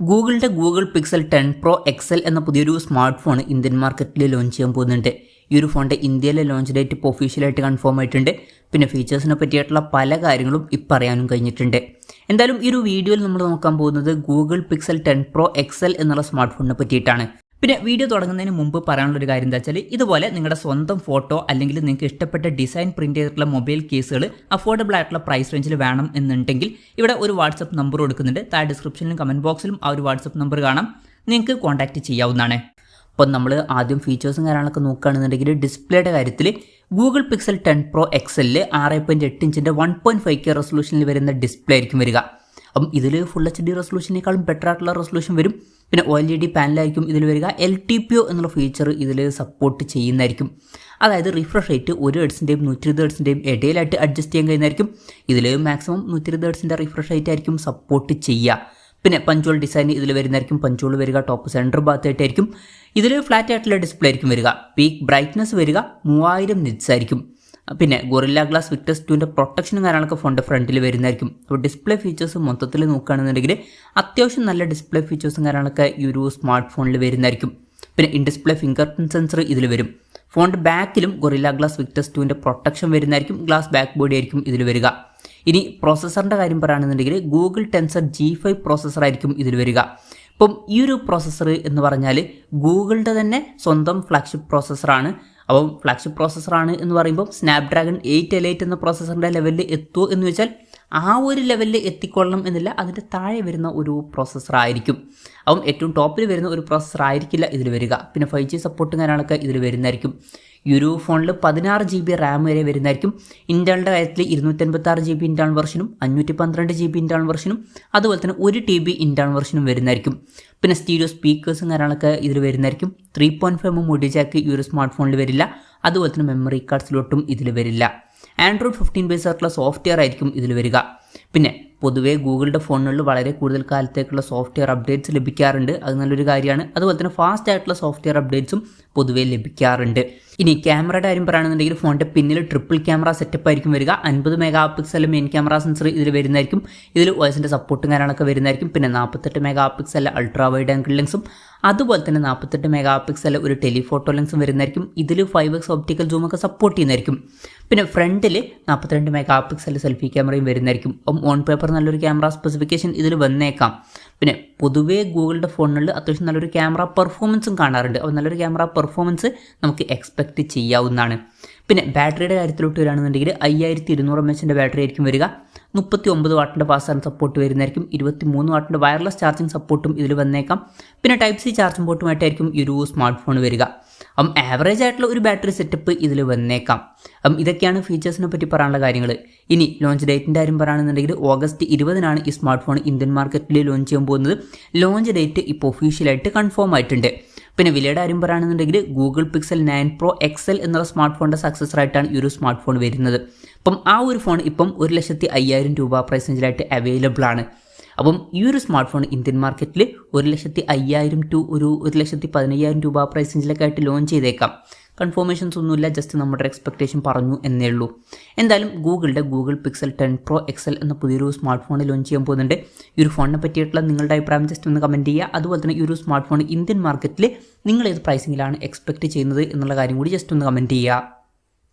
ഗൂഗിളിൻ്റെ Google pixel 10 pro Excel എന്ന പുതിയൊരു സ്മാർട്ട് ഫോൺ ഇന്ത്യൻ മാർക്കറ്റിൽ ലോഞ്ച് ചെയ്യാൻ പോകുന്നുണ്ട്. ഈ ഒരു ഫോണിൻ്റെ ഇന്ത്യയിലെ ലോഞ്ച് ഡേറ്റ് ഇപ്പോൾ ഒഫീഷ്യലായിട്ട് കൺഫേം ആയിട്ടുണ്ട്. പിന്നെ ഫീച്ചേഴ്സിനെ പറ്റിയിട്ടുള്ള പല കാര്യങ്ങളും ഇപ്പോൾ അറിയാനും കഴിഞ്ഞിട്ടുണ്ട്. എന്തായാലും ഈ ഒരു വീഡിയോയിൽ നമ്മൾ നോക്കാൻ പോകുന്നത് ഗൂഗിൾ പിക്സൽ 10 പ്രോ എക്സൽ എന്നുള്ള സ്മാർട്ട് ഫോണിനെ പറ്റിയിട്ടാണ്. പിന്നെ വീഡിയോ തുടങ്ങുന്നതിന് മുമ്പ് പറയാനുള്ളൊരു കാര്യം എന്താ വെച്ചാൽ, ഇതുപോലെ നിങ്ങളുടെ സ്വന്തം ഫോട്ടോ അല്ലെങ്കിൽ നിങ്ങൾക്ക് ഇഷ്ടപ്പെട്ട ഡിസൈൻ പ്രിൻറ്റ് ചെയ്തിട്ടുള്ള മൊബൈൽ കേസുകൾ അഫോർഡബിൾ ആയിട്ടുള്ള പ്രൈസ് റേഞ്ചിൽ വേണം എന്നുണ്ടെങ്കിൽ ഇവിടെ ഒരു വാട്സപ്പ് നമ്പർ കൊടുക്കുന്നുണ്ട്. താഴെ ഡിസ്ക്രിപ്ഷനിലും കമൻറ്റ് ബോക്സിലും ആ ഒരു വാട്സപ്പ് നമ്പർ കാണാം, നിങ്ങൾക്ക് കോൺടാക്റ്റ് ചെയ്യാവുന്നതാണ്. അപ്പോൾ നമ്മൾ ആദ്യം ഫീച്ചേഴ്സും കാര്യങ്ങളൊക്കെ നോക്കുകയാണെന്നുണ്ടെങ്കിൽ ഡിസ്പ്ലേയുടെ കാര്യത്തിൽ ഗൂഗിൾ പിക്സൽ 10 പ്രോ എക്സലിൽ 6.8 ഇഞ്ചിൻ്റെ 1.5K റെസൊല്യൂഷനിൽ വരുന്ന ഡിസ്പ്ലേ ആയിരിക്കും വരിക. അപ്പം ഇതിൽ ഫുൾ HD റെസൊല്യൂഷനേക്കാളും ബെറ്റർ ആയിട്ടുള്ള റെസൊല്യൂഷൻ വരും. പിന്നെ OLED പാനലായിരിക്കും ഇതിൽ വരിക. LTPO എന്നുള്ള ഫീച്ചർ ഇതിൽ സപ്പോർട്ട് ചെയ്യുന്നതായിരിക്കും. അതായത് റിഫ്രഷ് റേറ്റ് 1 ഹെർട്സിൻ്റെയും 120 ഹെർട്സിൻ്റെയും ഇടയിലായിട്ട് അഡ്ജസ്റ്റ് ചെയ്യാൻ കഴിയുന്നതായിരിക്കും. ഇതിൽ മാക്സിമം 120 ഹെർട്സിൻ്റെ റിഫ്രഷ് റേറ്റ് ആയിരിക്കും സപ്പോർട്ട് ചെയ്യുക. പിന്നെ പഞ്ചോൾ ഡിസൈൻ ഇതിൽ വരുന്നതായിരിക്കും. പഞ്ചോൾ വരിക ടോപ്പ് സെൻറ്റർ ഭാഗത്തായിട്ടായിരിക്കും. ഇതിൽ ഫ്ലാറ്റ് ആയിട്ടുള്ള ഡിസ്പ്ലേ ആയിരിക്കും വരിക. പീക്ക് ബ്രൈറ്റ്നസ് വരിക 3000 നിറ്റ്സ് ആയിരിക്കും. പിന്നെ ഗൊറില്ല ഗ്ലാസ് വിക്ടസ് 2ൻ്റെ പ്രൊട്ടക്ഷനും കാര്യങ്ങളൊക്കെ ഫോണിൻ്റെ ഫ്രണ്ടിൽ വരുന്നതായിരിക്കും. അപ്പോൾ ഡിസ്പ്ലേ ഫീച്ചേഴ്സ് മൊത്തത്തിൽ നോക്കുകയാണെന്നുണ്ടെങ്കിൽ അത്യാവശ്യം നല്ല ഡിസ്പ്ലേ ഫീച്ചേഴ്സും കാര്യങ്ങളൊക്കെ ഈ ഒരു സ്മാർട്ട് ഫോണിൽ വരുന്നതായിരിക്കും. പിന്നെ in display finger print sensor ഇതിൽ വരും. ഫോണിൻ്റെ ബാക്കിലും ഗൊറില്ല ഗ്ലാസ് വിക്ടസ് 2ൻ്റെ പ്രൊട്ടക്ഷൻ വരുന്നതായിരിക്കും. ഗ്ലാസ് ബാക്ക് ബോഡി ആയിരിക്കും ഇതിൽ വരിക. ഇനി പ്രോസസ്സറിൻ്റെ കാര്യം പറയുകയാണെന്നുണ്ടെങ്കിൽ ഗൂഗിൾ ടെൻസർ G5 പ്രോസസ്സർ ആയിരിക്കും ഇതിൽ വരിക. ഇപ്പം ഈ ഒരു പ്രോസസ്സർ എന്ന് പറഞ്ഞാൽ ഗൂഗിളിൻ്റെ തന്നെ സ്വന്തം ഫ്ലാഗ്ഷിപ്പ് പ്രോസസ്സറാണ്. അപ്പം ഫ്ലാഗ്ഷിപ്പ് പ്രോസസ്സറാണ് എന്ന് പറയുമ്പോൾ സ്നാപ്ഡ്രാഗൺ 8Elite എന്ന പ്രോസസ്സറിൻ്റെ ലെവലിൽ എത്തുമോ എന്ന് വെച്ചാൽ ആ ഒരു ലെവലിൽ എത്തിക്കൊള്ളണം എന്നില്ല, അതിൻ്റെ താഴെ വരുന്ന ഒരു പ്രോസസ്സർ ആയിരിക്കും. അപ്പം ഏറ്റവും ടോപ്പിൽ വരുന്ന ഒരു പ്രോസസ്സർ ആയിരിക്കില്ല ഇതിൽ വരിക. പിന്നെ 5G സപ്പോർട്ടും കാര്യങ്ങളൊക്കെ ഇതിൽ വരുന്നതായിരിക്കും. ഈ ഒരു ഫോണിൽ 16 GB റാം വരെ വരുന്നതായിരിക്കും. ഇൻറ്റേണലിൻ്റെ കാര്യത്തിൽ 256 GB ഇൻറ്റേണൽ വെർഷനും 512 GB ഇൻറ്റേണൽ വെർഷനും അതുപോലെ തന്നെ 1 TB ഇൻറ്റേണൽ വെർഷനും വരുന്നതായിരിക്കും. പിന്നെ സ്റ്റീരിയോ സ്പീക്കേഴ്സും കാര്യങ്ങളൊക്കെ ഇതിൽ വരുന്നതായിരിക്കും. 3.5mm ഓഡിയോ ജാക്ക് ഈ ഒരു സ്മാർട്ട് ഫോണിൽ വരില്ല. അതുപോലെ തന്നെ മെമ്മറി കാർഡ് സ്ലോട്ടും ഇതിൽ വരില്ല. ആൻഡ്രോയിഡ് 15 ബേസ് ആയിട്ടുള്ള സോഫ്റ്റ്വെയർ ആയിരിക്കും ഇതിൽ വരിക. പിന്നെ പൊതുവേ ഗൂഗിളിൻ്റെ ഫോണുകളിൽ വളരെ കൂടുതൽ കാലത്തേക്കുള്ള സോഫ്റ്റ്വെയർ അപ്ഡേറ്റ്സ് ലഭിക്കാറുണ്ട്. അത് നല്ലൊരു കാര്യമാണ്. അതുപോലെ തന്നെ ഫാസ്റ്റ് ആയിട്ടുള്ള സോഫ്റ്റ്വെയർ അപ്ഡേറ്റ്സും പൊതുവേ ലഭിക്കാറുണ്ട്. ഇനി ക്യാമറയുടെ കാര്യം പറയുകയാണെന്നുണ്ടെങ്കിൽ ഫോണിൻ്റെ പിന്നിൽ ട്രിപ്പിൾ ക്യാമറ സെറ്റപ്പ് ആയിരിക്കും വരിക. 50 മെഗാ മെയിൻ ക്യാമറ സെൻസർ ഇതിൽ വരുന്നതായിരിക്കും. ഇതിൽ വോയിസിൻ്റെ സപ്പോർട്ടും കാര്യങ്ങളൊക്കെ വരുന്നതായിരിക്കും. പിന്നെ 48 മെഗാ അൾട്രാ വൈഡ് ആംഗിൾ ലെൻസും അതുപോലെ തന്നെ 48 മെഗാ ഒരു ടെലിഫോട്ടോ ലെൻസും വരുന്നതായിരിക്കും. ഇതിൽ 5x ഓപ്റ്റിക്കൽ സൂമൊക്കെ സപ്പോർട്ട് ചെയ്യുന്നതായിരിക്കും. പിന്നെ ഫ്രണ്ടിൽ 42 മെഗാ സെൽഫി ക്യാമറയും വരുന്നതായിരിക്കും. അപ്പം ഓൺ പേപ്പർ നല്ലൊരു ക്യാമറ സ്പെസിഫിക്കേഷൻ ഇതിൽ വന്നേക്കാം. പിന്നെ പൊതുവേ ഗൂഗിളിൻ്റെ ഫോണുകളിൽ അത്യാവശ്യം നല്ലൊരു ക്യാമറ പെർഫോമൻസും കാണാറുണ്ട്. അപ്പോൾ നല്ലൊരു ക്യാമറ പെർഫോമൻസ് നമുക്ക് എക്സ്പെക്റ്റ് ചെയ്യാവുന്നതാണ്. പിന്നെ ബാറ്ററിയുടെ കാര്യത്തിലോട്ട് വരികയാണെന്നുണ്ടെങ്കിൽ 5200 mAh ബാറ്ററി ആയിരിക്കും വരിക. 39 വാട്ടിൻ്റെ ഫാസ്റ്റ് ചാർജ് സപ്പോർട്ട് വരുന്നതായിരിക്കും. 23 വാട്ടിൻ്റെ വയർലെസ് ചാർജിങ് സപ്പോർട്ടും ഇതിൽ വന്നേക്കാം. പിന്നെ Type-C ചാർജിംഗ് പോർട്ടുമായിട്ടായിരിക്കും ഈ ഒരു സ്മാർട്ട് ഫോൺ വരിക. ആവറേജ് ആയിട്ടുള്ള ഒരു ബാറ്ററി സെറ്റപ്പ് ഇതിൽ വന്നേക്കാം. ഇതൊക്കെയാണ് ഫീച്ചേഴ്സിനെ പറ്റി പറയാനുള്ള കാര്യങ്ങൾ. ഇനി ലോഞ്ച് ഡേറ്റിൻ്റെ കാര്യം പറയുകയാണെന്നുണ്ടെങ്കിൽ ഓഗസ്റ്റ് 20-നാണ് ഈ സ്മാർട്ട് ഫോൺ ഇന്ത്യൻ മാർക്കറ്റിൽ ലോഞ്ച് ചെയ്യാൻ പോകുന്നത്. ലോഞ്ച് ഡേറ്റ് ഇപ്പോൾ ഒഫീഷ്യലായിട്ട് കൺഫേം ആയിട്ടുണ്ട്. പിന്നെ വിലയുടെ കാര്യം പറയുകയാണെന്നുണ്ടെങ്കിൽ ഗൂഗിൾ പിക്സൽ 9 പ്രോ എക്സൽ എന്നുള്ള സ്മാർട്ട് ഫോണിൻ്റെ സക്സസറായിട്ടാണ് ഈ ഒരു സ്മാർട്ട് ഫോൺ വരുന്നത്. ആ ഒരു ഫോൺ ഇപ്പം 1,50,000 രൂപ പ്രൈസ് റേഞ്ചിലായിട്ട് അവൈലബിൾ ആണ്. ഈ ഒരു സ്മാർട്ട് ഫോൺ ഇന്ത്യൻ മാർക്കറ്റിൽ 1,05,000 ടു 1,15,000 രൂപ പ്രൈസ് റേഞ്ചിലൊക്കെ ആയിട്ട് ലോഞ്ച് ചെയ്തേക്കാം. കൺഫർമേഷൻസ് ഒന്നുമില്ല, ജസ്റ്റ് നമ്മുടെ എക്സ്പെക്ടേഷൻ പറഞ്ഞു എന്നേ ഉള്ളൂ. എന്തായാലും ഗൂഗിളിൻ്റെ ഗൂഗിൾ പിക്സൽ 10 പ്രോ എക്സൽ എന്ന പുതിയൊരു സ്മാർട്ട് ഫോൺ ലോഞ്ച് ചെയ്യാൻ പോകുന്നുണ്ട്. ഈ ഒരു ഫോണിനെ പറ്റിയിട്ടുള്ള നിങ്ങളുടെ അഭിപ്രായം ജസ്റ്റ് ഒന്ന് കമൻറ്റ് ചെയ്യുക. അതുപോലെ തന്നെ ഈ ഒരു സ്മാർട്ട് ഫോൺ ഇന്ത്യൻ മാർക്കറ്റിൽ നിങ്ങൾ ഏത് പ്രൈസിങ്ങിലാണ് എക്സ്പെക്റ്റ് ചെയ്യുന്നത് എന്നുള്ള കാര്യം കൂടി ജസ്റ്റ് ഒന്ന് കമൻറ്റ് ചെയ്യുക.